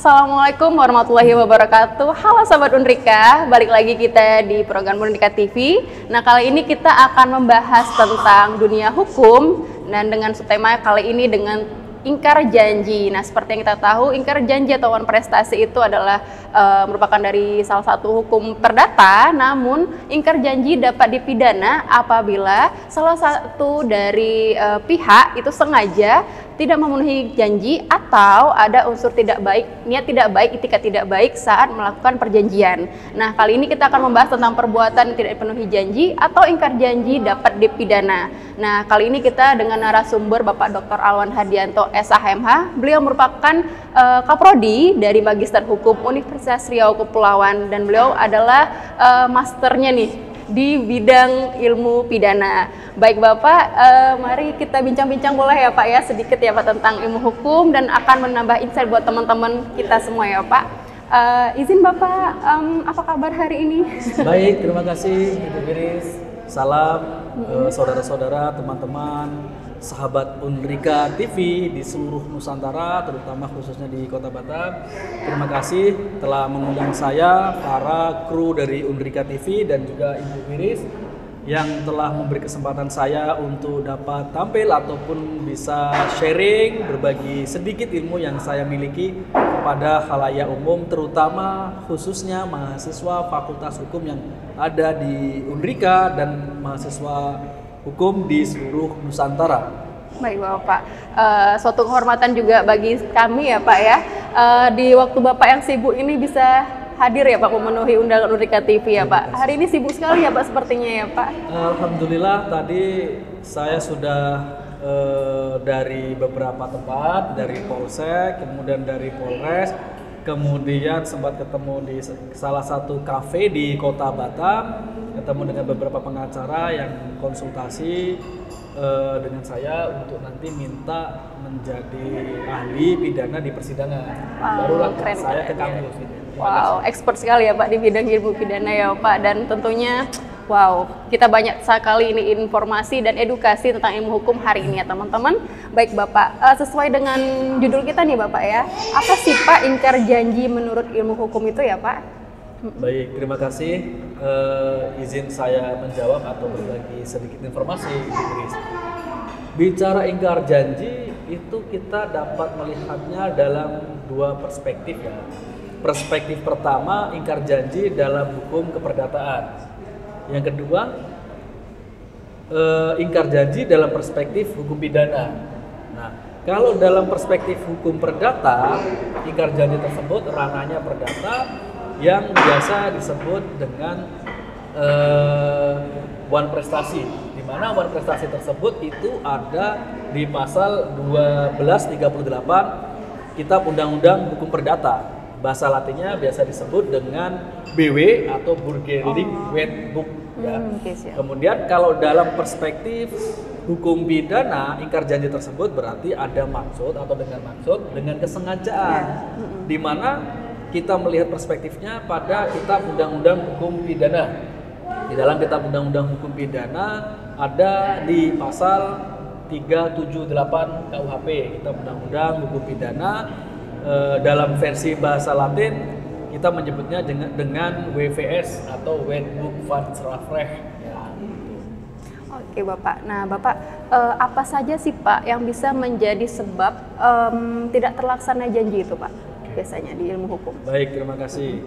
Assalamualaikum warahmatullahi wabarakatuh. Halo Sobat Unrika, balik lagi kita di program Unrika TV. Nah, kali ini kita akan membahas tentang dunia hukum dan dengan subtema kali ini dengan ingkar janji. Nah, seperti yang kita tahu, ingkar janji atau wan prestasi itu adalah merupakan dari salah satu hukum perdata. Namun, ingkar janji dapat dipidana apabila salah satu dari pihak itu sengaja tidak memenuhi janji atau ada unsur tidak baik, niat tidak baik, etika tidak baik saat melakukan perjanjian. Nah, kali ini kita akan membahas tentang perbuatan tidak dipenuhi janji atau ingkar janji dapat dipidana. Nah, kali ini kita dengan narasumber Bapak Dr. Alwan Hadianto, SHMH. Beliau merupakan Kaprodi dari Magister Hukum Universitas Riau Kepulauan dan beliau adalah masternya nih di bidang ilmu pidana. Baik Bapak, mari kita bincang-bincang boleh ya Pak ya, sedikit ya Pak tentang ilmu hukum dan akan menambah insight buat teman-teman kita semua ya Pak. Izin Bapak, apa kabar hari ini? Baik, terima kasih Ibu Iris. Salam saudara-saudara, teman-teman, sahabat Unrika TV di seluruh Nusantara, terutama khususnya di Kota Batam. Terima kasih telah mengundang saya, para kru dari Unrika TV dan juga Ibu Iris yang telah memberi kesempatan saya untuk dapat tampil ataupun bisa sharing, berbagi sedikit ilmu yang saya miliki kepada khalayak umum, terutama khususnya mahasiswa Fakultas Hukum yang ada di Unrika dan mahasiswa hukum di seluruh Nusantara. Baik Bapak, suatu kehormatan juga bagi kami ya Pak ya, di waktu Bapak yang sibuk ini bisa hadir ya Pak memenuhi undangan Unrika TV ya Pak. Hari ini sibuk sekali ya Pak sepertinya ya Pak. Alhamdulillah tadi saya sudah dari beberapa tempat, dari Polsek, kemudian dari Polres, kemudian sempat ketemu di salah satu kafe di Kota Batam, ketemu dengan beberapa pengacara yang konsultasi dengan saya untuk nanti minta menjadi ahli pidana di persidangan. Barulah saya ke kampus. Wow, expert sekali ya Pak di bidang ilmu pidana ya Pak, dan tentunya wow, kita banyak sekali ini informasi dan edukasi tentang ilmu hukum hari ini ya teman-teman. Baik Bapak, sesuai dengan judul kita nih Bapak ya, apa sih Pak ingkar janji menurut ilmu hukum itu ya Pak? Baik, terima kasih. Izin saya menjawab atau berbagi sedikit informasi. Bicara ingkar janji itu kita dapat melihatnya dalam dua perspektif ya. Perspektif pertama, ingkar janji dalam hukum keperdataan. Yang kedua, ingkar janji dalam perspektif hukum pidana. Nah, kalau dalam perspektif hukum perdata, ingkar janji tersebut ranahnya perdata yang biasa disebut dengan wan prestasi, di mana wan prestasi tersebut itu ada di pasal 1238 Kitab Undang-Undang Hukum Perdata. Bahasa Latinnya biasa disebut dengan BW atau Burgerlijk Wetboek ya. Kemudian kalau dalam perspektif hukum pidana, ingkar janji tersebut berarti ada maksud atau dengan maksud dengan kesengajaan, di mana kita melihat perspektifnya pada Kitab Undang-Undang Hukum Pidana. Di dalam Kitab Undang-Undang Hukum Pidana ada di pasal 378 KUHP, Kitab Undang-Undang Hukum Pidana. Dalam versi bahasa Latin kita menyebutnya dengan WVS atau Wetboek van Strafrecht ya. Oke Bapak, nah Bapak apa saja sih Pak yang bisa menjadi sebab tidak terlaksana janji itu Pak biasanya di ilmu hukum? Baik, terima kasih.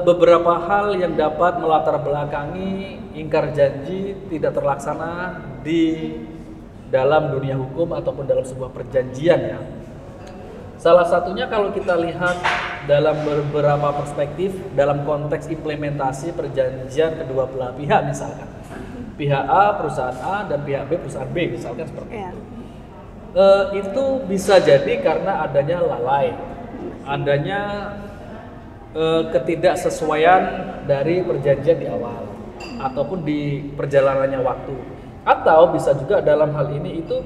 Beberapa hal yang dapat melatar belakangi ingkar janji tidak terlaksana di dalam dunia hukum ataupun dalam sebuah perjanjian ya. Salah satunya kalau kita lihat dalam beberapa perspektif dalam konteks implementasi perjanjian kedua belah pihak, misalkan pihak A perusahaan A dan pihak B perusahaan B misalkan seperti itu. Itu bisa jadi karena adanya lalai, adanya ketidaksesuaian dari perjanjian di awal ataupun di perjalanannya waktu, atau bisa juga dalam hal ini itu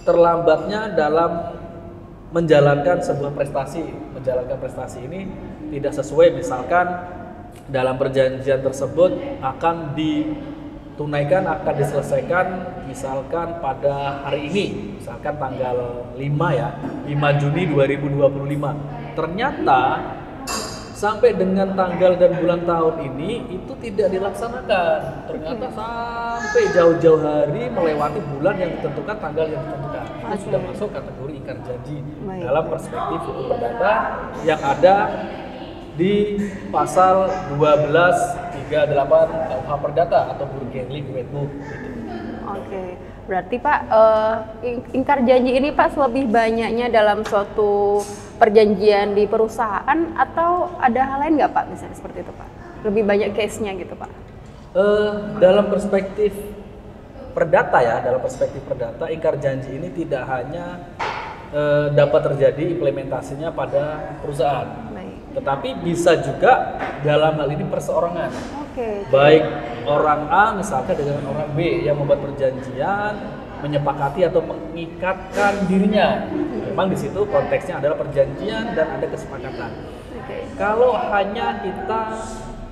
terlambatnya dalam menjalankan sebuah prestasi. Menjalankan prestasi ini tidak sesuai, misalkan dalam perjanjian tersebut akan tunaikan akan diselesaikan misalkan pada hari ini, misalkan tanggal 5 ya, 5 Juni 2025. Ternyata sampai dengan tanggal dan bulan tahun ini itu tidak dilaksanakan. Ternyata sampai jauh-jauh hari melewati bulan yang ditentukan, tanggal yang ditentukan. Itu sudah masuk kategori ingkar janji dalam perspektif hukum perdata yang ada di pasal 1238 KUH Perdata atau Burgerlijk Wetboek. Oke, berarti Pak, ingkar janji ini Pak lebih banyaknya dalam suatu perjanjian di perusahaan atau ada hal lain nggak Pak, misalnya seperti itu Pak? Lebih banyak case-nya gitu Pak? Dalam perspektif perdata ya, dalam perspektif perdata, ingkar janji ini tidak hanya dapat terjadi implementasinya pada perusahaan. Tetapi bisa juga dalam hal ini perseorangan. Baik orang A misalkan dengan orang B yang membuat perjanjian, menyepakati atau mengikatkan dirinya. Memang di situ konteksnya adalah perjanjian dan ada kesepakatan. Kalau hanya kita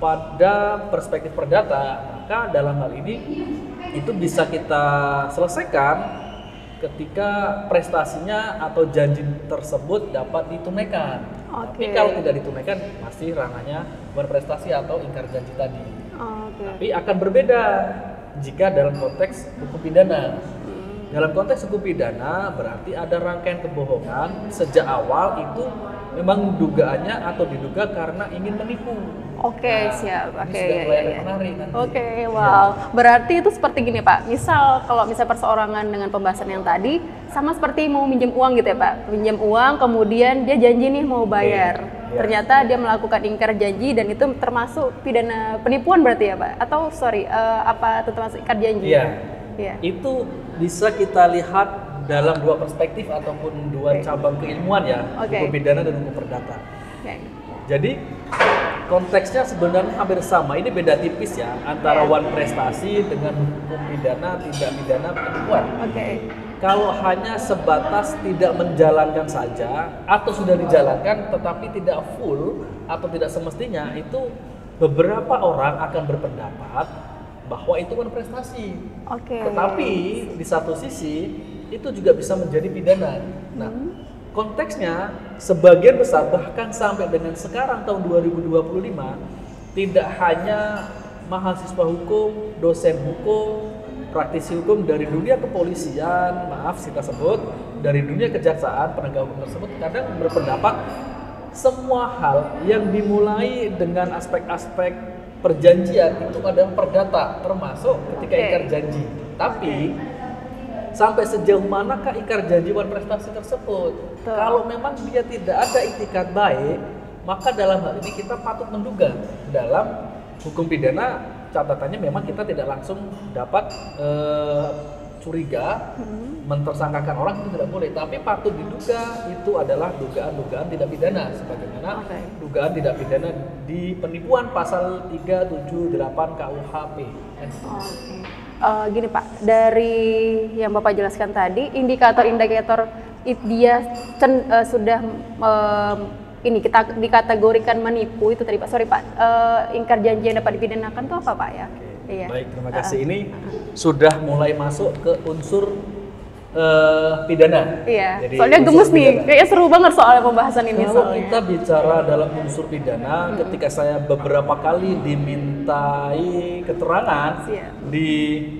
pada perspektif perdata, maka dalam hal ini itu bisa kita selesaikan ketika prestasinya atau janji tersebut dapat ditunaikan. Tapi kalau tidak ditunaikan, masih ranahnya berprestasi atau ingkar janji tadi. Tapi akan berbeda jika dalam konteks hukum pidana. Dalam konteks hukum pidana berarti ada rangkaian kebohongan sejak awal itu memang dugaannya atau diduga karena ingin menipu. Siap. Menarik. Wow. Berarti itu seperti gini Pak. Misal kalau perseorangan dengan pembahasan yang tadi sama seperti mau minjem uang gitu ya Pak. Minjem uang kemudian dia janji nih mau bayar. Ternyata dia melakukan ingkar janji dan itu termasuk pidana penipuan berarti ya Pak? Atau apa itu termasuk ingkar janji? Iya. Itu bisa kita lihat dalam dua perspektif ataupun dua cabang keilmuan ya, hukum pidana dan hukum perdata. Jadi konteksnya sebenarnya hampir sama. Ini beda tipis ya antara one prestasi dengan hukum pidana tindak pidana penipuan. Kalau hanya sebatas tidak menjalankan saja atau sudah dijalankan tetapi tidak full atau tidak semestinya, itu beberapa orang akan berpendapat bahwa itu kan prestasi. Tetapi di satu sisi itu juga bisa menjadi pidana. Nah, konteksnya sebagian besar bahkan sampai dengan sekarang tahun 2025 tidak hanya mahasiswa hukum, dosen hukum, praktisi hukum dari dunia kepolisian, kita sebut dari dunia kejaksaan, penegak hukum tersebut kadang berpendapat semua hal yang dimulai dengan aspek-aspek perjanjian itu adalah perdata, termasuk ketika ingkar janji. Tapi sampai sejauh manakah ingkar janji wan prestasi tersebut? Kalau memang dia tidak ada itikat baik, maka dalam hal ini kita patut menduga dalam hukum pidana catatannya memang kita tidak langsung dapat curiga, mentersangkakan orang itu tidak boleh, tapi patut diduga itu adalah dugaan-dugaan tidak pidana sebagaimana dugaan tidak pidana di penipuan pasal 378 KUHP. Gini Pak, dari yang Bapak jelaskan tadi, indikator-indikator dia sudah kita dikategorikan menipu itu tadi Pak. Ingkar janji yang dapat dipidanakan itu apa Pak ya? Baik, terima kasih. Ini sudah mulai masuk ke unsur pidana. Jadi soalnya gemes nih, kayaknya seru banget soal pembahasan ini. Kalau kita bicara dalam unsur pidana, ketika saya beberapa kali dimintai keterangan di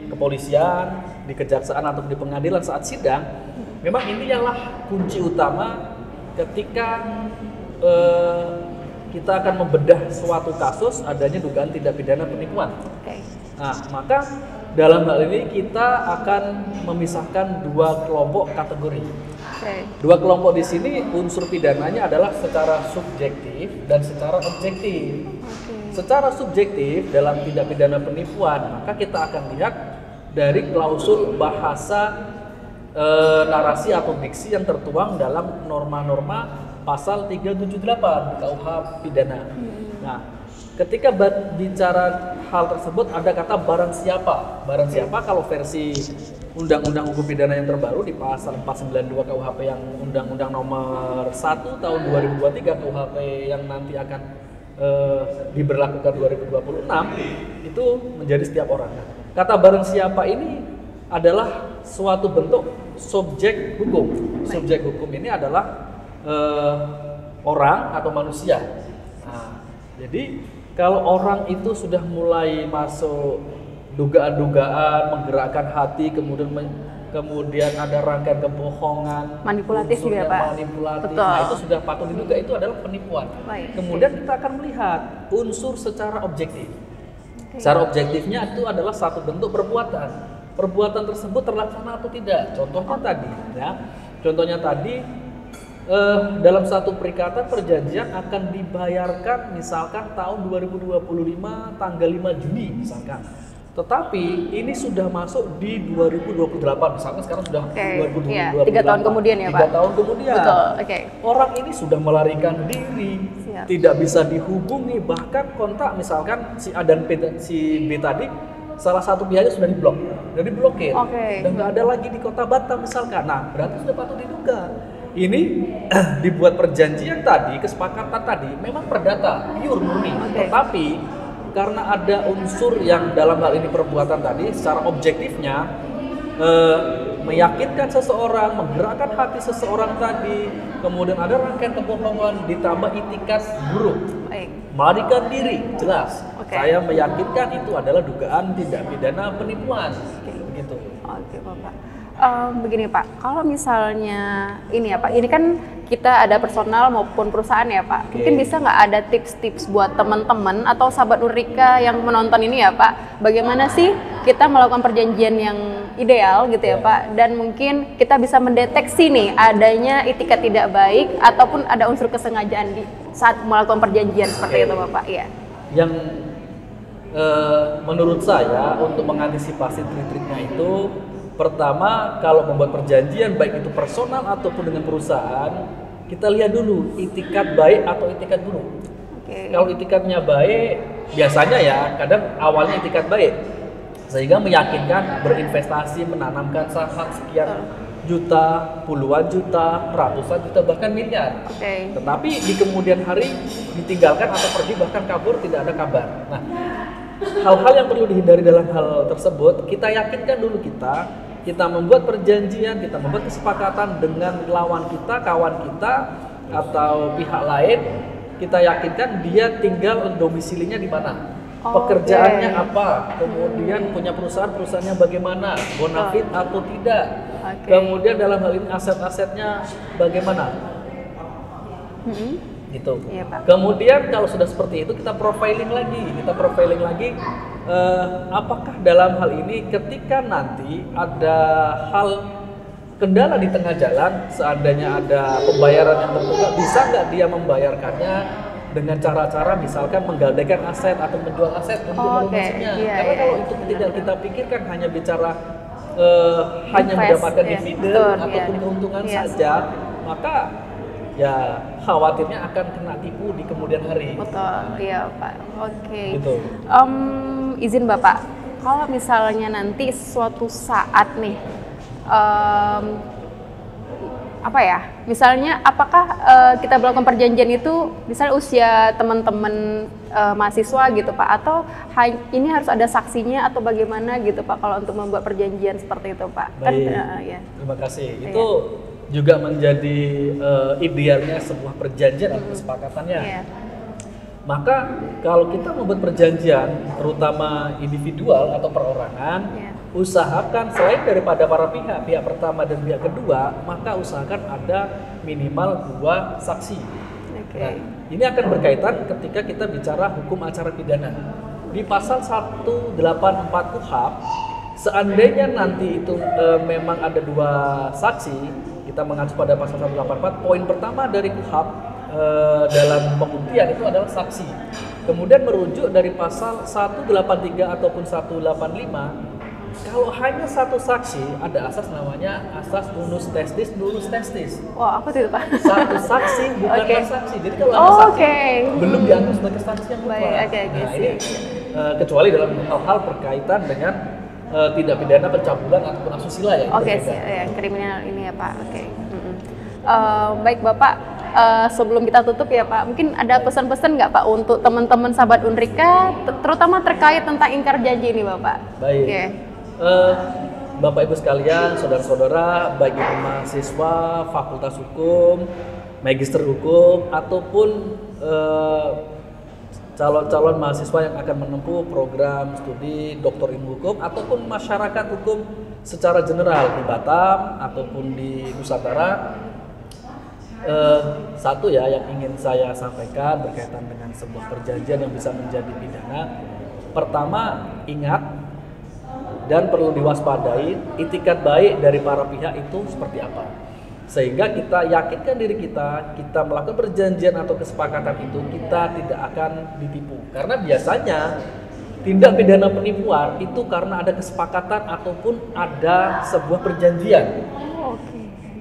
kepolisian, di kejaksaan atau di pengadilan saat sidang, memang ini ialah kunci utama ketika kita akan membedah suatu kasus adanya dugaan tindak pidana penipuan. Nah, maka dalam hal ini kita akan memisahkan dua kelompok kategori. Dua kelompok di sini unsur pidananya adalah secara subjektif dan secara objektif. Secara subjektif dalam tindak pidana penipuan, maka kita akan lihat dari klausul bahasa narasi atau diksi yang tertuang dalam norma-norma pasal 378 KUH pidana. Nah, ketika bicara hal tersebut ada kata barang siapa. Barang siapa kalau versi Undang-Undang Hukum Pidana yang terbaru di pasal 492 KUHP yang Undang-Undang nomor 1 tahun 2023 KUHP yang nanti akan diberlakukan 2026 itu menjadi setiap orang. kata barang siapa ini adalah suatu bentuk subjek hukum. Subjek hukum ini adalah orang atau manusia. Nah, jadi kalau orang itu sudah mulai masuk dugaan-dugaan, menggerakkan hati, kemudian ada rangkaian kebohongan, manipulatif juga, Pak. Manipulatif. Nah, itu sudah patut diduga itu adalah penipuan. Kemudian kita akan melihat unsur secara objektif. Secara objektifnya itu adalah satu bentuk perbuatan. Perbuatan tersebut terlaksana atau tidak. Contohnya tadi dalam satu perikatan perjanjian akan dibayarkan misalkan tahun 2025 tanggal 5 Juni misalkan. Tetapi ini sudah masuk di 2028, misalkan sekarang sudah 2028. 3 tahun kemudian ya, Pak? 3 tahun kemudian. Betul, Orang ini sudah melarikan diri, tidak bisa dihubungi, bahkan kontak misalkan si A dan si B tadi, salah satu pihaknya sudah diblokir, dan nggak ada lagi di kota Batam misalkan. Nah, berarti sudah patut diduga. Ini dibuat perjanjian tadi, kesepakatan tadi, memang perdata, pure murni, tetapi karena ada unsur yang dalam hal ini perbuatan tadi secara objektifnya meyakinkan seseorang, menggerakkan hati seseorang tadi, kemudian ada rangkaian kebohongan ditambah itikat buruk, melarikan diri, jelas. Saya meyakinkan itu adalah dugaan tindak pidana penipuan, begitu. Bapak. Begini Pak, kalau misalnya ini ya Pak, ini kan kita ada personal maupun perusahaan ya Pak. Mungkin bisa nggak ada tips-tips buat teman-teman atau sahabat Nurika yang menonton ini ya Pak, bagaimana sih kita melakukan perjanjian yang ideal gitu ya Pak, dan mungkin kita bisa mendeteksi nih adanya itikat tidak baik ataupun ada unsur kesengajaan di saat melakukan perjanjian seperti itu Bapak ya. Yang menurut saya untuk mengantisipasi trik-triknya itu, pertama, kalau membuat perjanjian baik itu personal ataupun dengan perusahaan, kita lihat dulu itikat baik atau itikat buruk. Kalau itikatnya baik, biasanya ya kadang awalnya itikat baik, sehingga meyakinkan berinvestasi, menanamkan saham sekian juta, puluhan juta, ratusan juta, bahkan miliar. Tetapi di kemudian hari ditinggalkan atau pergi, bahkan kabur, tidak ada kabar. Nah, hal-hal yang perlu dihindari dalam hal tersebut, kita yakinkan dulu kita membuat perjanjian, kita membuat kesepakatan dengan lawan kita, kawan kita, atau pihak lain, kita yakinkan dia tinggal domisilinya di mana, pekerjaannya apa, kemudian punya perusahaannya bagaimana, bonafit atau tidak, kemudian dalam hal ini aset-asetnya bagaimana. Gitu. Kemudian kalau sudah seperti itu kita profiling lagi, apakah dalam hal ini ketika nanti ada hal kendala di tengah jalan, seandainya ada pembayaran yang tertunda, bisa nggak dia membayarkannya dengan cara-cara misalkan menggadaikan aset atau menjual aset untuk melunasinya. Karena kalau itu tidak kita pikirkan hanya bicara hanya mendapatkan dividen ataupun keuntungan saja, maka ya khawatirnya akan kena tipu di kemudian hari. Betul, iya Pak. Gitu. Izin Bapak, kalau misalnya nanti suatu saat nih, misalnya apakah kita melakukan perjanjian itu, misalnya usia teman-teman mahasiswa gitu Pak, atau ini harus ada saksinya atau bagaimana gitu Pak kalau untuk membuat perjanjian seperti itu Pak? Baik, terima kasih. Itu juga menjadi idealnya sebuah perjanjian atau kesepakatannya. Maka kalau kita membuat perjanjian, terutama individual atau perorangan, usahakan selain daripada para pihak pertama dan pihak kedua, maka usahakan ada minimal 2 saksi. Nah, ini akan berkaitan ketika kita bicara hukum acara pidana. Di pasal 184 KUHP, seandainya nanti itu memang ada 2 saksi, kita mengacu pada pasal 184, poin pertama dari KUHP dalam pembuktian itu adalah saksi. Kemudian merujuk dari pasal 183 ataupun 185, kalau hanya 1 saksi, ada asas namanya asas unus testis, nullus testis. Apa itu Pak? 1 saksi bukanlah saksi. Jadi kalau ada saksi belum dianggap sebagai saksi yang mutlak. Nah, ini kecuali dalam hal-hal berkaitan dengan tindak pidana pencabulan ataupun asusila ya. Kriminal ini ya Pak. Baik Bapak. sebelum kita tutup ya Pak, mungkin ada pesan-pesan nggak Pak untuk teman-teman sahabat Unrika, terutama terkait tentang ingkar janji ini Bapak? Baik. Okay. Bapak Ibu sekalian, saudara-saudara, baik itu mahasiswa Fakultas Hukum, Magister Hukum, ataupun calon-calon mahasiswa yang akan menempuh program studi doktor ilmu hukum, ataupun masyarakat hukum secara general di Batam ataupun di Nusantara. Satu ya yang ingin saya sampaikan berkaitan dengan sebuah perjanjian yang bisa menjadi pidana. Pertama, ingat dan perlu diwaspadai itikat baik dari para pihak itu seperti apa. Sehingga kita yakinkan diri kita melakukan perjanjian atau kesepakatan itu kita tidak akan ditipu. Karena biasanya tindak pidana penipuan itu karena ada kesepakatan ataupun ada sebuah perjanjian.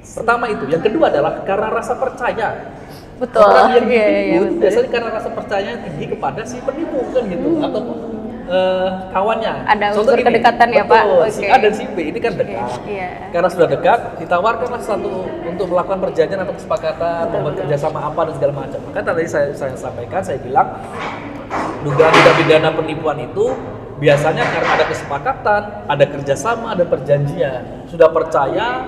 Pertama itu, yang kedua adalah karena rasa percaya. Betul. Orang yang ditipu biasanya karena rasa percaya tinggi kepada si penipu kan gitu, ataupun kawannya. Ada unsur kedekatan ya Pak. Si A dan si B ini kan dekat. Karena sudah dekat, ditawarkanlah satu untuk melakukan perjanjian atau kesepakatan, membuat kerjasama apa dan segala macam. Maka tadi saya sampaikan, saya bilang dugaan tindak pidana penipuan itu biasanya karena ada kesepakatan, ada kerjasama, ada perjanjian. Sudah percaya,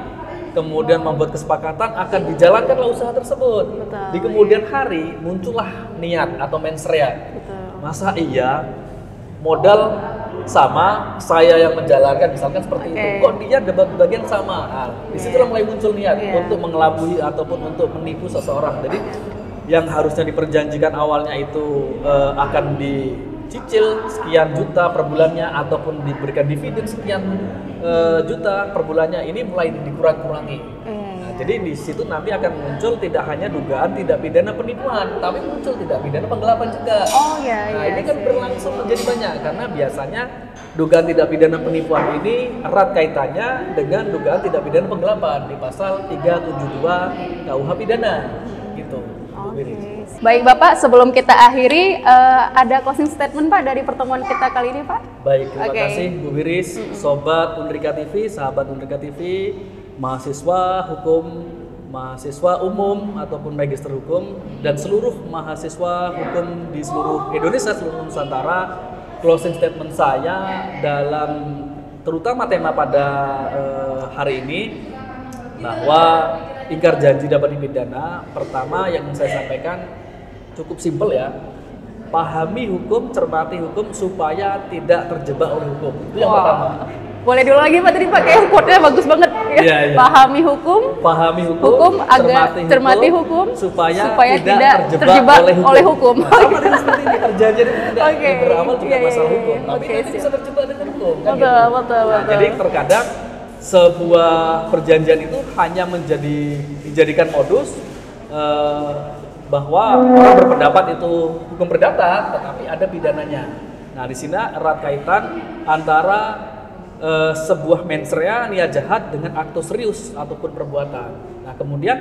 kemudian membuat kesepakatan akan dijalankanlah usaha tersebut. Betul. Di kemudian hari muncullah niat atau mens rea. Masa iya modal sama, saya yang menjalankan misalkan seperti itu. Kok dia dapat bagian sama? Nah, disitulah mulai muncul niat untuk mengelabui ataupun untuk menipu seseorang. Jadi yang harusnya diperjanjikan awalnya itu akan dicicil sekian juta per bulannya ataupun diberikan dividen sekian juta per bulannya, ini mulai dikurang-kurangi. Nah, jadi di situ nanti akan muncul tidak hanya dugaan tindak pidana penipuan, tapi muncul tindak pidana penggelapan juga. Nah, ini kan berlangsung menjadi banyak karena biasanya dugaan tindak pidana penipuan ini erat kaitannya dengan dugaan tindak pidana penggelapan di pasal 372 KUH pidana gitu. Baik Bapak, sebelum kita akhiri, ada closing statement Pak dari pertemuan kita kali ini Pak? Baik, terima kasih Bu Wiris, Sobat Unrika TV, sahabat Unrika TV, mahasiswa hukum, mahasiswa umum ataupun magister hukum, dan seluruh mahasiswa hukum di seluruh Indonesia, seluruh Nusantara. Closing statement saya dalam terutama tema pada hari ini bahwa ingkar janji dapat dipidana. Pertama yang saya sampaikan cukup simpel ya, pahami hukum, cermati hukum supaya tidak terjebak oleh hukum. Itu yang pertama. Boleh dulu lagi Pak, tadi pakai quote-nya bagus banget. Pahami hukum, agar cermati hukum supaya tidak terjebak oleh hukum. Nah, sama dengan seperti ini, perjanjian itu tidak berawal juga masalah hukum, tapi nanti bisa terjebak dengan hukum. Betul. Jadi terkadang sebuah perjanjian itu hanya dijadikan modus bahwa orang berpendapat itu hukum perdata, tetapi ada pidananya. Nah, di sini erat kaitan antara sebuah mens rea, niat jahat dengan akto serius ataupun perbuatan. Nah, kemudian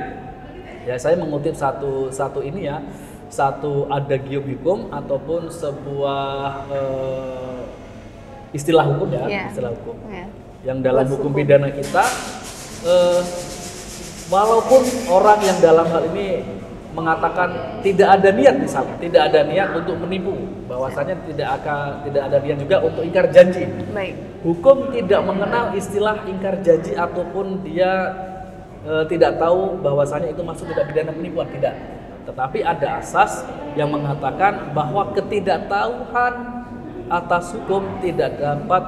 ya saya mengutip satu ini ya, satu adagium hukum ataupun sebuah istilah hukum ya, istilah hukum. Yang dalam hukum pidana kita, walaupun orang yang dalam hal ini mengatakan tidak ada niat, misalnya tidak ada niat untuk menipu, bahwasanya tidak ada niat juga untuk ingkar janji. Hukum tidak mengenal istilah ingkar janji ataupun dia tidak tahu bahwasanya itu masuk tidak pidana penipuan, tidak. Tetapi ada asas yang mengatakan bahwa ketidaktahuan atas hukum tidak dapat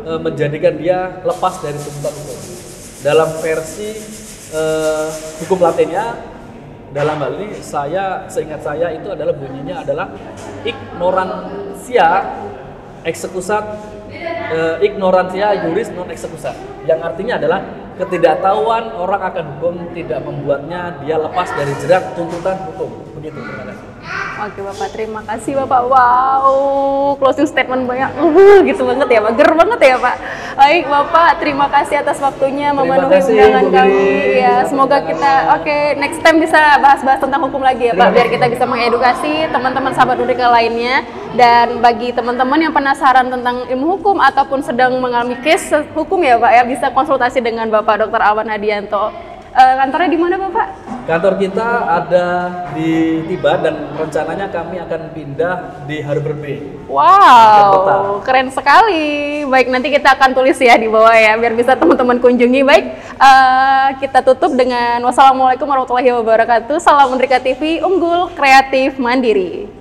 menjadikan dia lepas dari tuntutan hukum. Dalam versi hukum Latinnya, dalam hal ini seingat saya itu adalah bunyinya adalah ignorantia juris non excusat, yang artinya adalah ketidaktahuan orang akan hukum tidak membuatnya dia lepas dari jerat tuntutan hukum. Begitu, terima kasih. Oke Bapak, terima kasih Bapak. Wow, closing statement banyak, gitu banget ya Pak, ger banget ya Pak. Baik Bapak, terima kasih atas waktunya memenuhi undangan kami. Ya, semoga kita next time bisa bahas-bahas tentang hukum lagi ya Pak, biar kita bisa mengedukasi teman-teman sahabat Unrika lainnya. Dan bagi teman-teman yang penasaran tentang ilmu hukum ataupun sedang mengalami case hukum ya Pak ya, bisa konsultasi dengan Bapak Dr. Alwan Hadianto Kantornya di mana Bapak? Kantor kita ada di Tiba dan rencananya kami akan pindah di Harbor Bay. Wow, keren sekali. Baik, nanti kita akan tulis ya di bawah ya, biar bisa teman-teman kunjungi. Baik, kita tutup dengan wassalamualaikum warahmatullahi wabarakatuh. Salam Undrika TV, unggul, kreatif, mandiri.